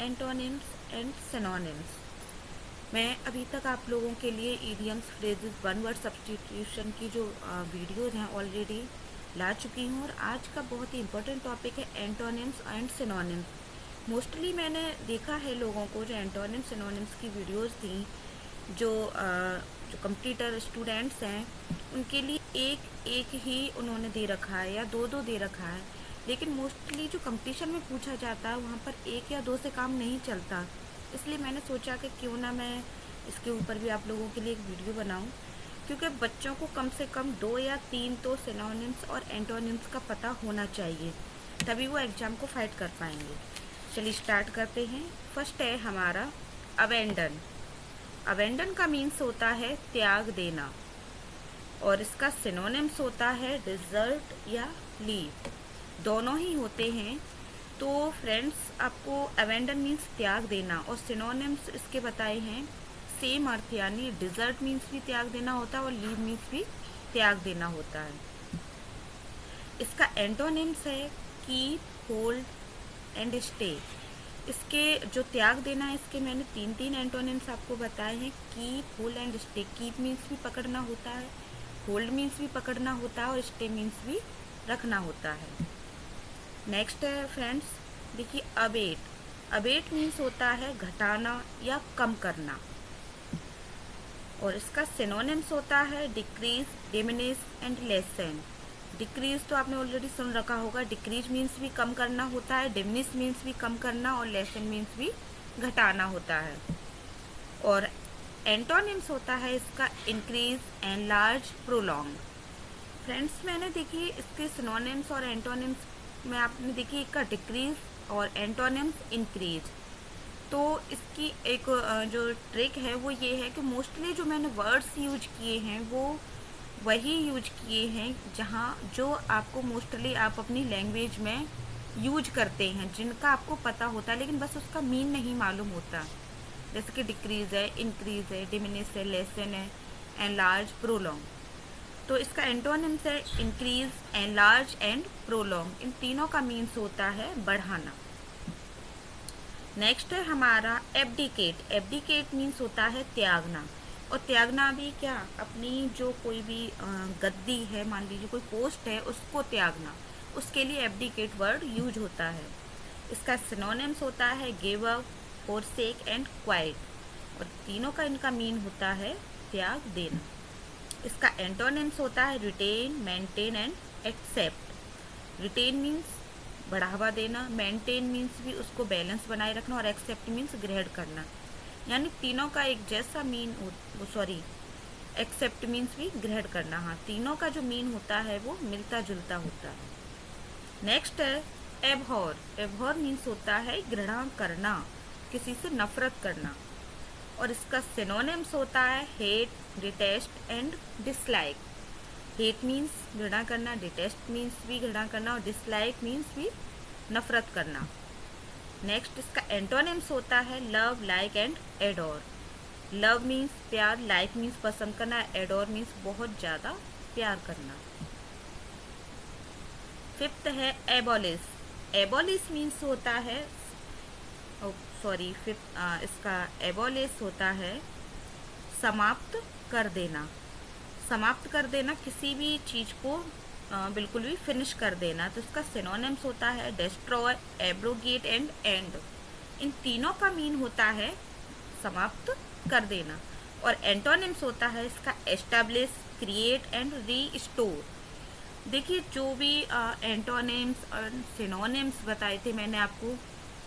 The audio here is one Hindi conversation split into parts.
Antonyms and synonyms. मैं अभी तक आप लोगों के लिए idioms, phrases, one word substitution की जो वीडियोज़ हैं ऑलरेडी ला चुकी हूँ। और आज का बहुत ही इम्पोर्टेंट टॉपिक है एंटोनिम्स एंड सिनोनिम्स। मोस्टली मैंने देखा है लोगों को जो एंटोनिम्स सिनोनिम्स की वीडियोज़ थी, जो कंप्यूटर स्टूडेंट्स हैं उनके लिए एक एक ही उन्होंने दे रखा है या दो दो दे रखा है। लेकिन मोस्टली जो कंपटीशन में पूछा जाता है वहाँ पर एक या दो से काम नहीं चलता। इसलिए मैंने सोचा कि क्यों ना मैं इसके ऊपर भी आप लोगों के लिए एक वीडियो बनाऊं, क्योंकि बच्चों को कम से कम 2 या 3 तो सिनोनिम्स और एंटोनिम्स का पता होना चाहिए, तभी वो एग्ज़ाम को फाइट कर पाएंगे। चलिए स्टार्ट करते हैं। फर्स्ट है हमारा अबेंडन। अबेंडन का मीन्स होता है त्याग देना, और इसका सिनोनिम्स होता है डिजर्ट या लीव। दोनों ही होते हैं। तो फ्रेंड्स, आपको अबेंडन मीन्स त्याग देना और सिनोनिम्स इसके बताए हैं सेम अर्थ, यानी डिजर्ट मीन्स भी त्याग देना होता है और लीव मीन्स भी त्याग देना होता है। इसका एंटोनिम्स है कीप, होल्ड एंड स्टे। इसके जो त्याग देना है, इसके मैंने तीन एंटोनिम्स आपको बताए हैं, keep, hold and stay. Keep means भी पकड़ना होता है, होल्ड मीन्स भी पकड़ना होता है और स्टे मीन्स भी रखना होता है। नेक्स्ट है फ्रेंड्स, देखिए अबेट। अबेट मीन्स होता है घटाना या कम करना, और इसका सिनोनिम्स होता है decrease, diminish and lesson. Decrease तो आपने ऑलरेडी सुन रखा होगा, डिक्रीज मीन्स भी कम करना होता है, डिमिनिश मीन्स भी कम करना और लेसन मीन्स भी घटाना होता है। और एंटोनिम्स होता है इसका इंक्रीज, एनलार्ज, प्रोलॉन्ग। फ्रेंड्स, मैंने देखिए इसके सिनोनिम्स और एंटोनिम्स में आपने देखिए एक का डिक्रीज और एंटोनिम्स इंक्रीज। तो इसकी एक जो ट्रिक है वो ये है कि मोस्टली जो मैंने वर्ड्स यूज किए हैं वो वही यूज किए हैं जहाँ जो आपको मोस्टली आप अपनी लैंग्वेज में यूज करते हैं, जिनका आपको पता होता है, लेकिन बस उसका मीन नहीं मालूम होता। जैसे कि डिक्रीज है, इंक्रीज है, डिमिनिश है, लेसन है, एनलार्ज, प्रोलॉन्ग। तो इसका एंटोनिम्स है इंक्रीज, एनलार्ज एंड प्रोलॉन्ग। इन तीनों का मीन्स होता है बढ़ाना। नेक्स्ट है हमारा एब्डिकेट। एब्डिकेट मीन्स होता है त्यागना, और त्यागना भी क्या, अपनी जो कोई भी गद्दी है, मान लीजिए कोई पोस्ट है, उसको त्यागना, उसके लिए एब्डिकेट वर्ड यूज होता है। इसका सिनोनिम्स होता है give up, forsake and quite, और तीनों का इनका मीन होता है त्याग देना। इसका एंटोनिम्स होता है retain, maintain and accept. Retain means बढ़ावा देना, मेंटेन मीन्स भी उसको बैलेंस बनाए रखना, और एक्सेप्ट मीन्स ग्रहण करना। यानी तीनों का एक जैसा मीन, एक्सेप्ट मीन्स भी ग्रहण करना। हाँ, तीनों का जो मीन होता है वो मिलता जुलता होता है। नेक्स्ट है एबहॉर। एबहॉर मीन्स होता है घृणा करना, किसी से नफरत करना, और इसका सिनोनिम्स होता है hate, detest and dislike. Hate means घृणा करना, डिटेस्ट मीन्स भी घृणा करना, और डिसलाइक मीन्स भी नफरत करना। नेक्स्ट इसका एंटोनिम्स होता है love, like and adore. Love means प्यार, लाइक मीन्स पसंद करना, एडोर मीन्स बहुत ज़्यादा प्यार करना। फिफ्थ है एबॉलिश। एबॉलिश मीन्स होता है इसका एबॉलिश होता है समाप्त कर देना। समाप्त कर देना, किसी भी चीज़ को बिल्कुल भी फिनिश कर देना। तो इसका सिनोनिम्स होता है डिस्ट्रॉय, एब्रोगेट एंड एंड। इन तीनों का मीन होता है समाप्त कर देना। और एंटोनिम्स होता है इसका एस्टैब्लिश, क्रिएट एंड रीस्टोर। देखिए, जो भी एंटोनिम्स और सिनोनिम्स बताए थे मैंने आपको,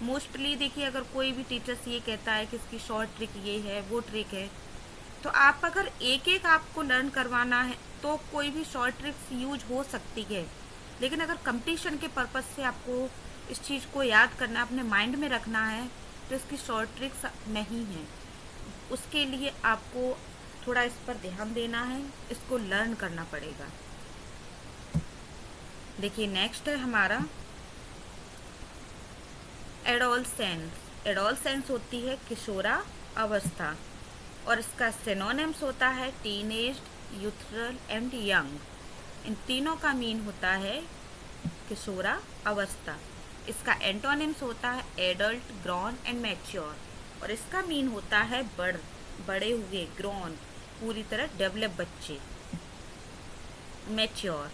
मोस्टली देखिए अगर कोई भी टीचर्स ये कहता है कि इसकी शॉर्ट ट्रिक ये है, वो ट्रिक है, तो आप अगर एक एक आपको लर्न करवाना है तो कोई भी शॉर्ट ट्रिक्स यूज हो सकती है। लेकिन अगर कंपटीशन के पर्पज़ से आपको इस चीज़ को याद करना, अपने माइंड में रखना है, तो इसकी शॉर्ट ट्रिक्स नहीं है। उसके लिए आपको थोड़ा इस पर ध्यान देना है, इसको लर्न करना पड़ेगा। देखिए नेक्स्ट है हमारा एडोलसेंस। एडोलसेंस होती है किशोरा अवस्था, और इसका सिनोनिम्स होता है टीनेज, यूथरल एंड यंग। इन तीनों का मीन होता है किशोरा अवस्था। इसका एंटोनिम्स होता है एडल्ट, ग्रॉन एंड मैच्योर, और इसका मीन होता है बड़े हुए, ग्रॉन पूरी तरह डेवलप बच्चे, मैच्योर।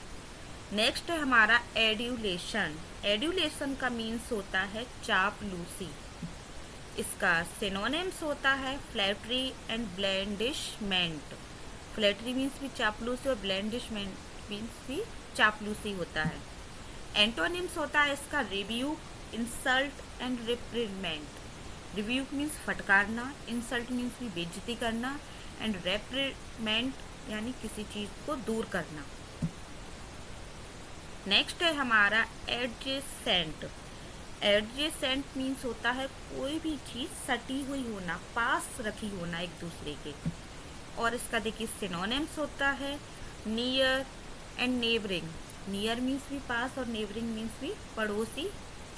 नेक्स्ट है हमारा एड्यूलेशन। एड्यूलेशन का मीन्स होता है चापलूसी। इसका सिनोनिम्स होता है फ्लैटरी एंड ब्लैंडिशमेंट। फ्लैटरी मीन्स भी चापलूसी और ब्लैंडिशमेंट मीन्स भी चापलूसी होता है। एंटोनिम्स होता है इसका rebuke, insult and reprimand. Rebuke means फटकारना, इंसल्ट मीन्स भी बेइज्जती करना, एंड रिप्रिमेंट यानी किसी चीज़ को दूर करना। नेक्स्ट है हमारा एडजेसेंट। एडजेसेंट मीन्स होता है कोई भी चीज़ सटी हुई होना, पास रखी होना एक दूसरे के। और इसका देखिए सिनोनिम्स होता है near and neighbouring. Near means भी पास और नेबरिंग मीन्स भी पड़ोसी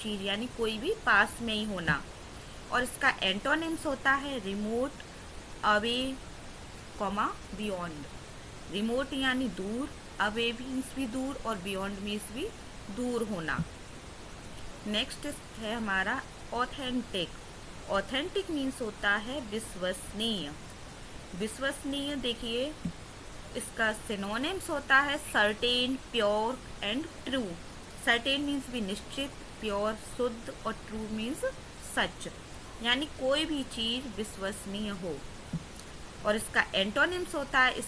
चीज़, यानी कोई भी पास में ही होना। और इसका एंटोनिम्स होता है रिमोट, अवे, बियॉन्ड। रिमोट यानी दूर, अवे मीन्स भी दूर, और बियॉन्ड मीन्स भी दूर होना। नेक्स्ट है हमारा ऑथेंटिक। ऑथेंटिक मीन्स होता है विश्वसनीय। विश्वसनीय देखिए इसका सिनोनिम्स होता है certain, pure and true. Certain means भी निश्चित, प्योर शुद्ध, और ट्रू मीन्स सच, यानी कोई भी चीज़ विश्वसनीय हो। और इसका एंटोनिम्स होता है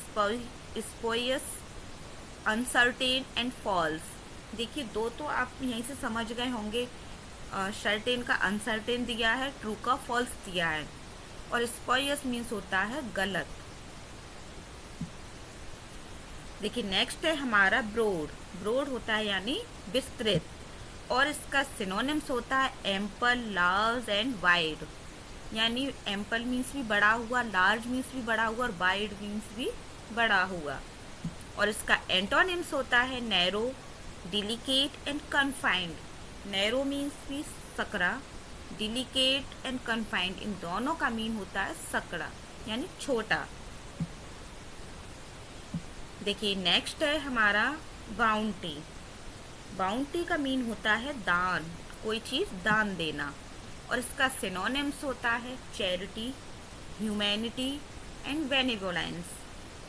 स्पोयस, अनसर्टेन एंड फॉल्स। देखिए दो तो आप यहीं से समझ गए होंगे, सर्टेन का अनसर्टेन दिया है, ट्रू का फॉल्स दिया है। और स्पोयस मीन्स होता है गलत। देखिए नेक्स्ट है हमारा ब्रॉड। ब्रॉड होता है यानी विस्तृत, और इसका सिनोनिम्स होता है एम्पल, लार्ज एंड वाइड। यानी एम्पल मीन्स भी बड़ा हुआ, लार्ज मीन्स भी बड़ा हुआ, और वाइड मीन्स भी बड़ा हुआ। और इसका एंटोनिम्स होता है narrow, delicate and confined. Narrow means भी सकरा, डिलिकेट एंड कन्फाइंड इन दोनों का मीन होता है सकड़ा यानी छोटा। देखिए नेक्स्ट है हमारा बाउंटी। बाउंटी का मीन होता है दान, कोई चीज़ दान देना। और इसका सिनोनिम्स होता है charity, humanity and benevolence.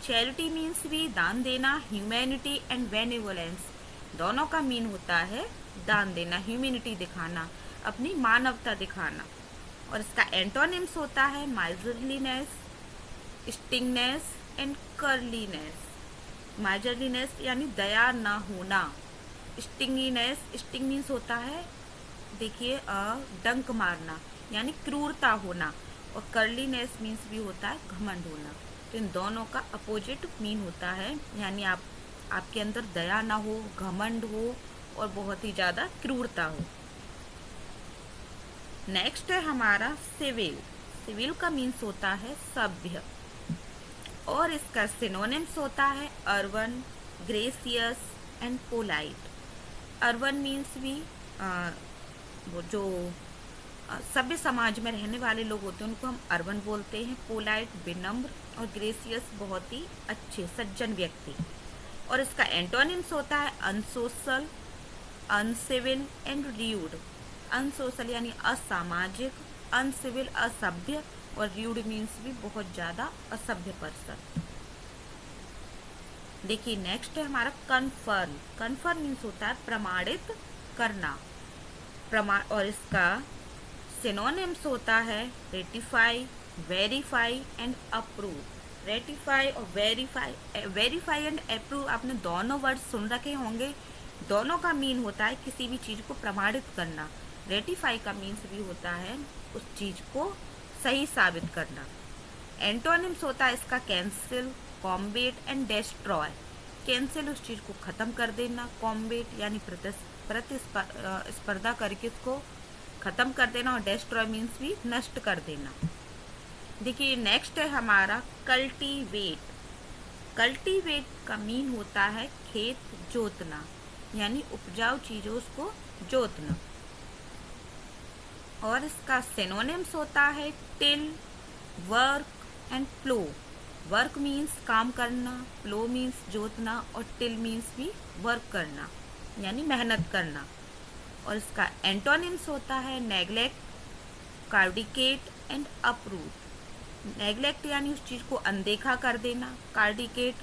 Charity means भी दान देना, ह्यूमैनिटी एंड बेनेवोलेंस दोनों का मीन होता है दान देना, ह्यूमैनिटी दिखाना, अपनी मानवता दिखाना। और इसका एंटोनिम्स होता है माइजरलीनेस, स्टिंगनेस एंड कर्लीनेस। माइजरलीनेस यानी दया ना होना, स्टिंगीनेस, स्टिंग मीन्स होता है देखिए डंक मारना यानी क्रूरता होना, और कर्लीनेस मीन्स भी होता है घमंड होना। तो इन दोनों का अपोजिट मीन होता है, यानी आपके अंदर दया ना हो, घमंड हो, और बहुत ही ज़्यादा क्रूरता हो। नेक्स्ट है हमारा सिविल। सिविल का मीन्स होता है सभ्य, और इसका सिनोनिम्स होता है urban, gracious and polite. Urban means भी वो जो सभ्य समाज में रहने वाले लोग होते हैं उनको हम अर्बन बोलते हैं। पोलाइट विनम्र, और ग्रेसियस बहुत ही अच्छे सज्जन व्यक्ति। और इसका एंटोनिम्स होता है unsocial, uncivil and rude. Unsocial यानी असामाजिक, अनसिविल असभ्य, और र्यूड मीन्स भी बहुत ज़्यादा असभ्य पर्सन। देखिए नेक्स्ट है हमारा कन्फर्म। कन्फर्म मीन्स होता है प्रमाणित करना, और इसका सिनोनिम्स होता है ratify, verify and approve. Ratify और वेरीफाई एंड अप्रूव आपने दोनों वर्ड सुन रखे होंगे। दोनों का मीन होता है किसी भी चीज़ को प्रमाणित करना। रेटिफाई का मीन्स भी होता है उस चीज़ को सही साबित करना। एंटोनिम्स होता है इसका cancel, combat and destroy. Cancel उस चीज़ को ख़त्म कर देना, कॉम्बेट यानी प्रतिस्पर्धा करके इसको ख़त्म कर देना, और डिस्ट्रॉय मीन्स भी नष्ट कर देना। देखिए नेक्स्ट है हमारा कल्टीवेट। कल्टीवेट का मीन होता है खेत जोतना, यानी उपजाऊ चीज़ों को जोतना। और इसका सिनोनिम्स होता है till, work and plough. Work means काम करना, प्लो मीन्स जोतना, और टिल मीन्स भी वर्क करना यानी मेहनत करना। और इसका एंटोनिम्स होता है नेग्लेक्ट, कार्डिकेट एंड अपरूट। नेग्लेक्ट यानी उस चीज़ को अनदेखा कर देना, कार्डिकेट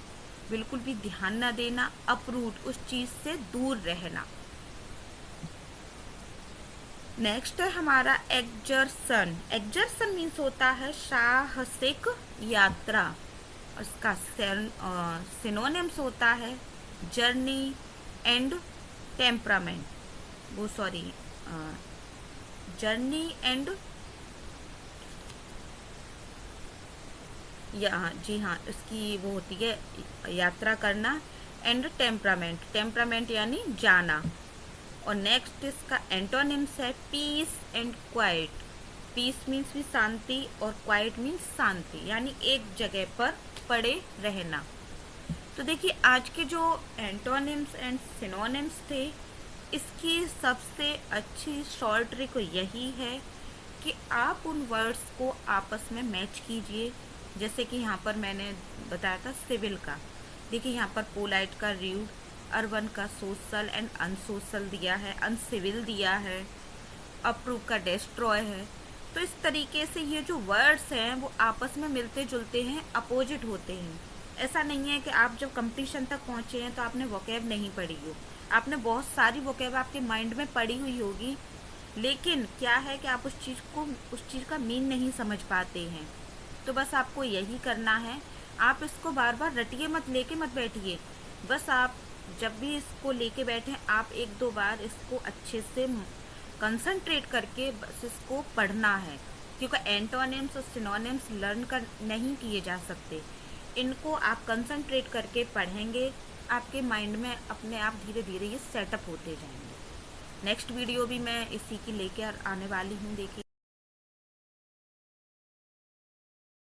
बिल्कुल भी ध्यान न देना, अपरूट उस चीज़ से दूर रहना। नेक्स्ट है हमारा एक्जर्सन। एक्जर्सन मीन्स होता है साहसिक यात्रा, और इसका सिनोनिम्स होता है जर्नी एंड टेम्परामेंट, वो सॉरी जर्नी एंड, जी हाँ, इसकी वो होती है यात्रा करना, एंड टेम्परामेंट, टेम्परामेंट यानी जाना। और नेक्स्ट इसका एंटोनिम्स है peace and quiet. Peace means भी शांति और क्वाइट मीन्स शांति, यानी एक जगह पर पड़े रहना। तो देखिए आज के जो एंटोनिम्स एंड सिनोनिम्स थे, इसकी सबसे अच्छी शॉर्ट ट्रिक यही है कि आप उन वर्ड्स को आपस में मैच कीजिए। जैसे कि यहाँ पर मैंने बताया था सिविल का, देखिए यहाँ पर पोलाइट का रूड, अर्बन का सोशल एंड अनसोशल दिया है, अनसिविल दिया है, अप्रूव का डिस्ट्रॉय है। तो इस तरीके से ये जो वर्ड्स हैं वो आपस में मिलते जुलते हैं, अपोजिट होते हैं। ऐसा नहीं है कि आप जब कंपटीशन तक पहुँचे हैं तो आपने वोकैब नहीं पढ़ी हो, आपने बहुत सारी वोकैब आपके माइंड में पड़ी हुई होगी, लेकिन क्या है कि आप उस चीज़ का मीन नहीं समझ पाते हैं। तो बस आपको यही करना है, आप इसको बार बार रटिए मत, लेके मत बैठिए। बस आप जब भी इसको लेके बैठें, आप एक दो बार इसको अच्छे से कंसंट्रेट करके बस इसको पढ़ना है, क्योंकि एंटोनिम्स और सिनोनिम्स लर्न कर नहीं किए जा सकते। इनको आप कंसंट्रेट करके पढ़ेंगे, आपके माइंड में अपने आप धीरे धीरे ये सेटअप होते जाएंगे। नेक्स्ट वीडियो भी मैं इसी की लेकर आने वाली हूँ, देखिए।